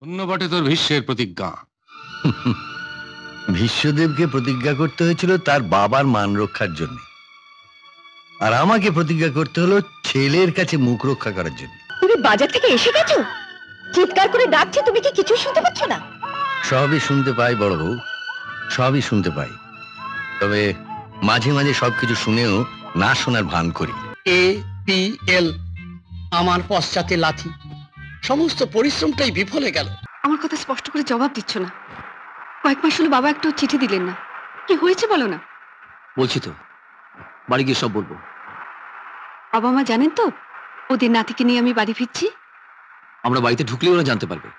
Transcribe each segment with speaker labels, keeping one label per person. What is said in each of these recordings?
Speaker 1: অন্য বটে তোর ভীষ্মের প্রতিজ্ঞা।
Speaker 2: ভীষ্মদেবকে প্রতিজ্ঞা করতে হয়েছিল তার বাবার মান রক্ষার জন্য, আর আমাকে প্রতিজ্ঞা করতে হলো ছেলের কাছে মুখ রক্ষা করার জন্য।
Speaker 3: তুমি বাজার থেকে এসে গেছো? চিৎকার করে ডাকছে, তুমি কি কিছু শুনতে পাচ্ছ না?
Speaker 2: সবই শুনতে পাই বড় বউ, সবই শুনতে পাই, তবে মাঝে মাঝে সবকিছু শুনেও না শোনার ভান করি।
Speaker 4: APL, আমার পশ্চাতে লাথি, সমস্ত পরিশ্রমটাই বিফলে গেল।
Speaker 3: আমার কথা স্পষ্ট করে জবাব দিচ্ছ না। কয়েক মাস হলো বাবা একটু চিঠি দিলেন না, কি হয়েছে বলো না।
Speaker 5: বলছি তো, বাড়ি গিয়ে সব বলবো।
Speaker 3: বাবা মা জানেন তো ওদের নাতিকে নিয়ে আমি বাড়ি ফিরছি?
Speaker 5: আমরা বাড়িতে ঢুকলেই ওরা জানতে পারবে।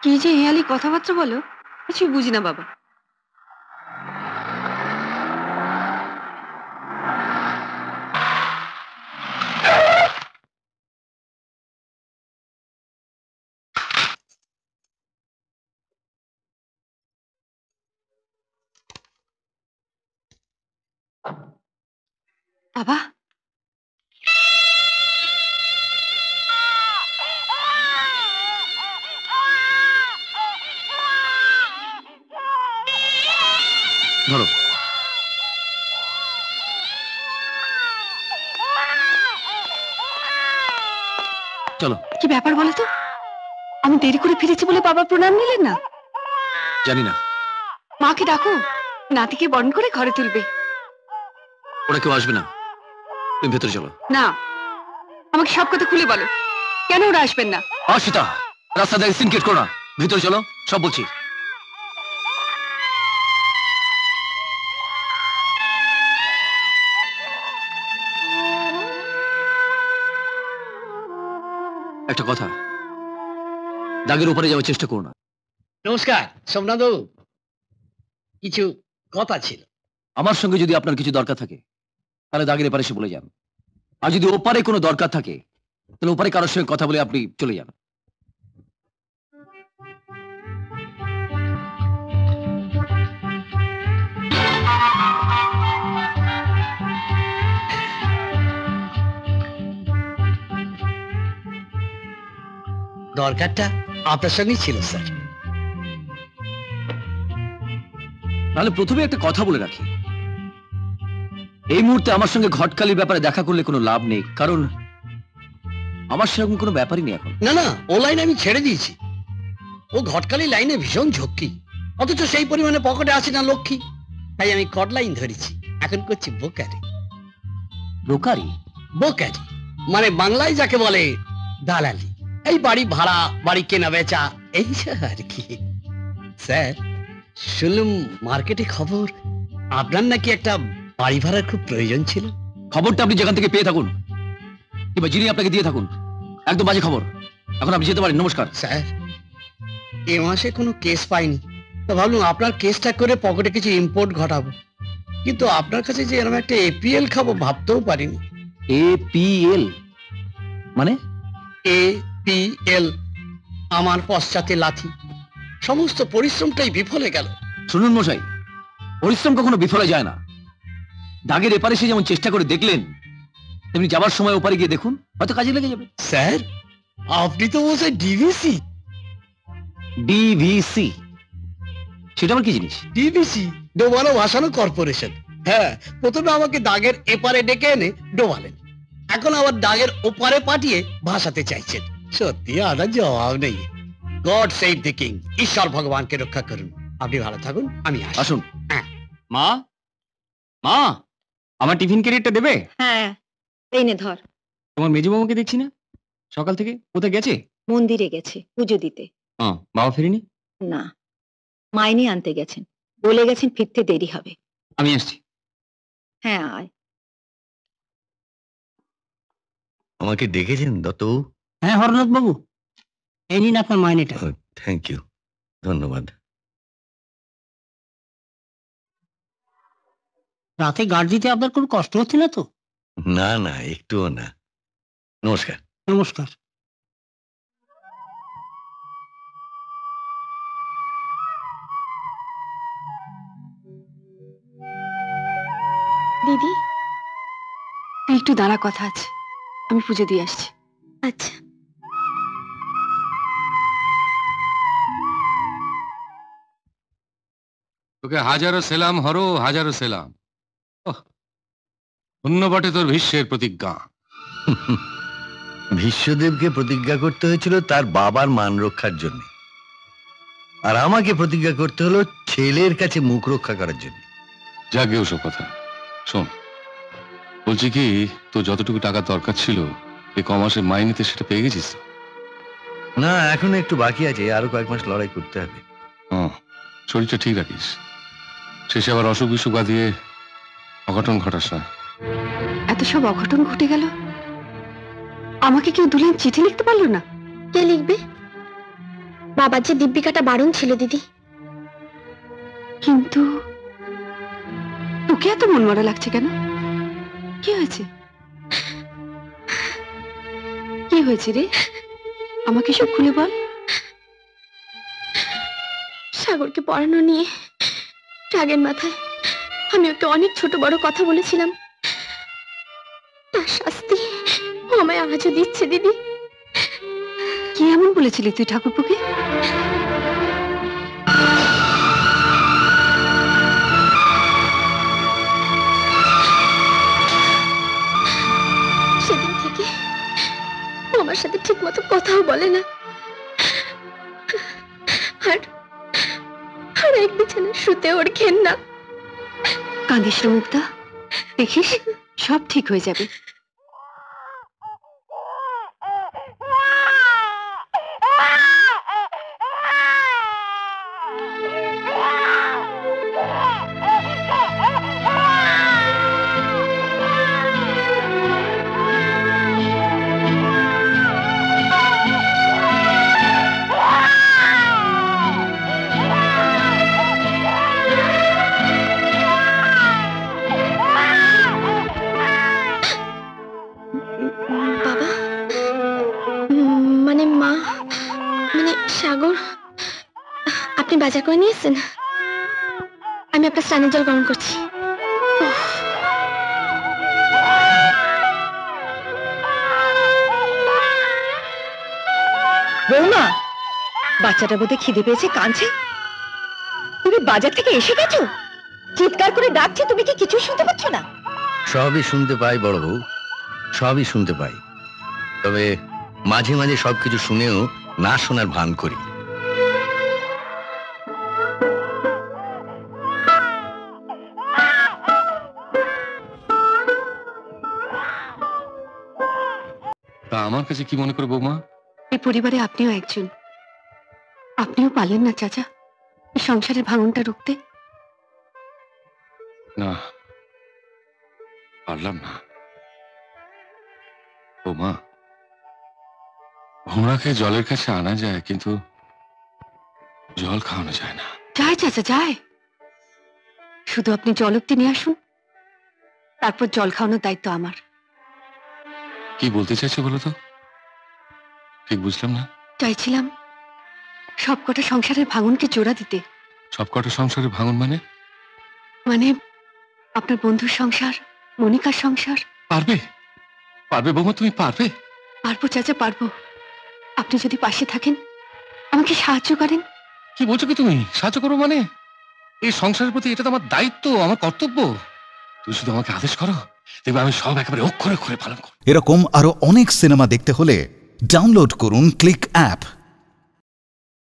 Speaker 3: কি যে হেয়ালি কথাবার্তা বলো, কিছুই বুঝি না বাবা। বাবা,
Speaker 5: ধরো। চলো।
Speaker 3: কি ব্যাপার বলো তো? আমি দেরি করে ফিরেছি বলে বাবা প্রণাম নিলেন না?
Speaker 5: জানি না।
Speaker 3: মাকে ডাকো, নাতিকে বরণ করে ঘরে তুলবে।
Speaker 5: ওরা কেউ আসবে না, তুমি ভেতরে চলো।
Speaker 3: না, আমাকে সব কথা খুলে বলো, কেন ওরা আসবেন না?
Speaker 5: সীতা, রাস্তা দেখে সিনকেট করো না, ভিতরে চলো, সব বলছি। একটা কথা, দাগের উপরে যাওয়ার চেষ্টা করো না।
Speaker 4: নমস্কার সোমনাথ বাবু, কিছু কথা ছিল।
Speaker 5: আমার সঙ্গে যদি আপনার কিছু দরকার থাকে তাহলে দাগের এপারে এসে বলে যান, আর যদি ওপারে কোনো দরকার থাকে তাহলে ওপারে কারোর সঙ্গে কথা বলে আপনি চলে যান।
Speaker 4: দরকারটা আপনার সঙ্গেই ছিল স্যার।
Speaker 5: তাহলে প্রথমে একটা কথা বলে রাখি, এই মুহূর্তে আমার সঙ্গে ঘটকালির ব্যাপারে দেখা করলে কোনো লাভ নেই, কারণ আমার সেরকম কোনো ব্যাপারই নেই এখন।
Speaker 4: না না, ও লাইন আমি ছেড়ে দিয়েছি। ও ঘটকালি লাইনে ভীষণ ঝক্কি, অথচ সেই পরিমাণে পকেটে আছে না লক্ষ্মী। তাই আমি কট লাইন ধরেছি, এখন করছি বোকারি।
Speaker 5: ব্রোকারি?
Speaker 4: বোকারি মানে বাংলায় যাকে বলে দালালি। এই বাড়ি ভাড়া, বাড়ি কেনা বেচা, এই আর কি। স্যার, শুনলাম মার্কেটে খবর আপনার নাকি একটা বাড়ি ভাড়ার খুব প্রয়োজন ছিল।
Speaker 5: খবরটা আপনি যেখান থেকে পেয়ে থাকুন কিংবা যিনি আপনাকে দিয়ে থাকুন, একদম বাজে খবর। এখন আপনি যেতে পারেন, নমস্কার।
Speaker 4: স্যার, এ মাসে কোনো কেস পাইনি, তো ভাবলাম আপনার কেসটা করে পকেটে কিছু ইম্পোর্ট ঘটাবো, কিন্তু আপনার কাছে যে এরকম একটা APL খাবো ভাবতেও পারিনি।
Speaker 5: APL মানে?
Speaker 4: APL, আমার পশ্চাতে লাথি, সমস্ত পরিশ্রমটাই বিফলে গেল।
Speaker 5: শুনুন মশাই, পরিশ্রম কখনো বিফলে যায় না। দাগের এপারে সে যেমন চেষ্টা করে দেখলেন, তেমনি যাবার সময় ওপারে গিয়ে দেখুন, হয়তো কাজে লেগে যাবে।
Speaker 4: স্যার, আপনি তো বলছেন ডিভিসি।
Speaker 5: ডিভিসি সেটা আবার কি জিনিস?
Speaker 4: ডিভিসি, ডোবানো ভাসানো কর্পোরেশন। হ্যাঁ, প্রথমে আমাকে দাগের এপারে ডেকে এনে ডোবালেন, এখন আবার দাগের ওপারে পাঠিয়ে ভাসাতে চাইছেন। সত্যি আনার জবাব নেই। গড সেভ দ্য কিং, ঈশ্বর ভগবানকে রক্ষা করুন। আপনি ভালো থাকুন, আমি
Speaker 5: আসুন।
Speaker 4: হ্যাঁ।
Speaker 5: মা, মা, আমার টিফিন ক্যারিয়ারটা দেবে?
Speaker 3: হ্যাঁ, এই নে ধর।
Speaker 5: তোমার মেজো মামাকে দেখছি না সকাল থেকে, কোথায় গেছে?
Speaker 3: মন্দিরে গেছে পুজো দিতে।
Speaker 5: বাবা ফেরেনি?
Speaker 3: না, মাইনে আনতে গেছেন, বলে গেছেন ফিরতে দেরি হবে।
Speaker 5: আমি আসছি।
Speaker 3: হ্যাঁ আয়।
Speaker 2: আমাকে ডেকেছেন দত্তবাবু?
Speaker 6: হ্যাঁ হরনাথ বাবু, এই নিন আপনার মাইনেটা।
Speaker 2: থ্যাংক ইউ, ধন্যবাদ।
Speaker 6: রাতে গার্ড দিতে আপনার কোনো কষ্ট হচ্ছে না তো?
Speaker 2: না না, একটুও না। নমস্কার।
Speaker 6: নমস্কার।
Speaker 3: দিদি, তুই একটু দাঁড়া, কথা আছে, আমি পুজো দিয়ে আসছি।
Speaker 7: আচ্ছা।
Speaker 1: তোকে হাজারো সেলাম হরো, হাজারো সেলাম। ওহ, ধন্য বটে তোর ভীষ্মের প্রতিজ্ঞা।
Speaker 2: ভীষ্মদেবকে প্রতিজ্ঞা করতে হয়েছিল তার বাবার মান রক্ষার জন্য, আর আমাকে প্রতিজ্ঞা করতে হলো ছেলের কাছে মুখ রক্ষা করার জন্য।
Speaker 1: যাকে ওসব কথা শোন, বলছি কি, তোর যতটুকু টাকা দরকার ছিল এই কমাসের মাইনেতে সেটা পেয়ে গেছিস তো?
Speaker 2: না, এখনো একটু বাকি আছে, আরো কয়েক মাস লড়াই করতে হবে।
Speaker 1: হ্যাঁ, শরীরটা ঠিক রাখিস, শেষে আবার অসুখ বিসুখ বাঁধিয়ে অঘটন ঘটাস না।
Speaker 3: এত সব অঘটন ঘটে গেল, আমাকে কেউ দুলেন চিঠি লিখতে পারলো না?
Speaker 7: কে লিখবে? বাবার যে দিব্যিকাটা বারণ ছিল দিদি।
Speaker 3: কিন্তু তোকে এত মন মরা লাগছে কেন? কি হয়েছে? কি হয়েছে রে? আমাকে সব খুলে বল।
Speaker 7: সাগরকে পড়ানো নিয়ে রাগের মাথায় আমি ওকে অনেক ছোট বড় কথা বলেছিলাম, তার শাস্তি ও আমায় আজও দিচ্ছে দিদি।
Speaker 3: কি এমন বলেছিলি তুই ঠাকুরপুকে?
Speaker 7: সেদিন থেকে ও আমার সাথে ঠিক মতো কথাও বলে না, আর আর এক বিছানায় শুতে ওর ঘেন্না।
Speaker 3: কাঁদিস রে মুক্তা, দেখিস সব ঠিক হয়ে যাবে।
Speaker 7: বাবা, মানে মা, মানে সাগর, আপনি বাজার করে নিয়েছেন? আমি আপনার স্নানের জল গরম করছি।
Speaker 8: বৌমা, বাচ্চাটা বোধহয় খিদে পেয়েছে, কাঁদছে। তুমি বাজার থেকে এসে গেছো? চিৎকার করে ডাকছে, তুমি কি কিছু শুনতে পাচ্ছ না?
Speaker 2: সবই শুনতে পাই বড় বউ, সবই শুনতে পাই, তবে মাঝে মাঝে সবকিছু শুনেও না শোনার ভান করি।
Speaker 1: তা আমার কাছে কি মনে করে বৌমা?
Speaker 3: এই পরিবারে আপনিও একজন। আপনিও পারলেন না চাচা এই সংসারের ভাঙনটা রুখতে?
Speaker 1: না, পারলাম না বৌমা। ঘোড়াকে জলের কাছে আনা যায়, কিন্তু জল খাওয়ানো যায় না।
Speaker 3: যায় চাচা, যায়। শুধু আপনি জল অব্দি নিয়ে আসুন, তারপর জল খাওয়ানোর দায়িত্ব আমার।
Speaker 1: কি বলতে চাইছো বলো তো? ঠিক বুঝলাম না।
Speaker 3: চাইছিলাম সবকটা সংসারের ভাঙনকে জোড়া দিতে।
Speaker 1: সবকটা সংসারের ভাঙন মানে?
Speaker 3: মানে আপনার বন্ধুর সংসার, মনিকার সংসার।
Speaker 1: পারবে? পারবে বৌমা, তুমি পারবে?
Speaker 3: পারবো চাচা, পারবো। আপনি যদি পাশে থাকেন, আমাকে সাহায্য করেন।
Speaker 1: কি বলছো কি তুমি? সাহায্য করবো মানে? এই সংসারের প্রতি এটা তো আমার দায়িত্ব, আমার কর্তব্য। তুমি শুধু আমাকে আদেশ করো, দেখবে আমি সব একেবারে অক্ষরে অক্ষরে পালন করব।
Speaker 9: এরকম আরো অনেক সিনেমা দেখতে হলে ডাউনলোড করুন ক্লিক অ্যাপ।